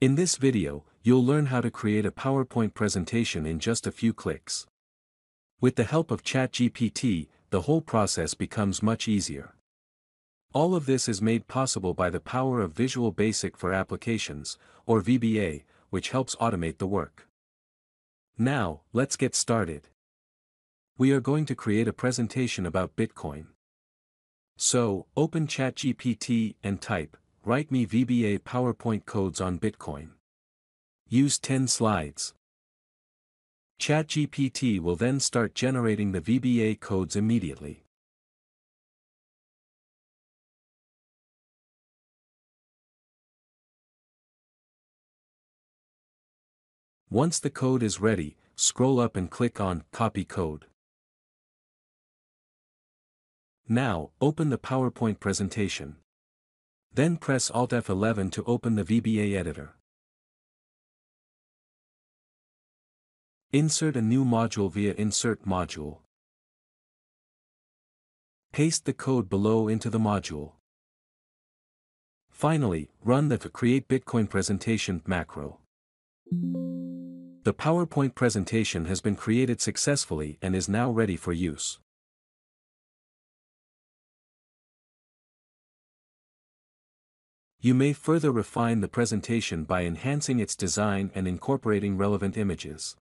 In this video, you'll learn how to create a PowerPoint presentation in just a few clicks. With the help of ChatGPT, the whole process becomes much easier. All of this is made possible by the power of Visual Basic for Applications, or VBA, which helps automate the work. Now, let's get started. We are going to create a presentation about Bitcoin. So, open ChatGPT and type, "Write me VBA PowerPoint codes on Bitcoin." Use 10 slides. ChatGPT will then start generating the VBA codes immediately. Once the code is ready, scroll up and click on Copy Code. Now, open the PowerPoint presentation. Then press Alt F11 to open the VBA editor. Insert a new module via Insert Module. Paste the code below into the module. Finally, run the Create Bitcoin Presentation macro. The PowerPoint presentation has been created successfully and is now ready for use. You may further refine the presentation by enhancing its design and incorporating relevant images.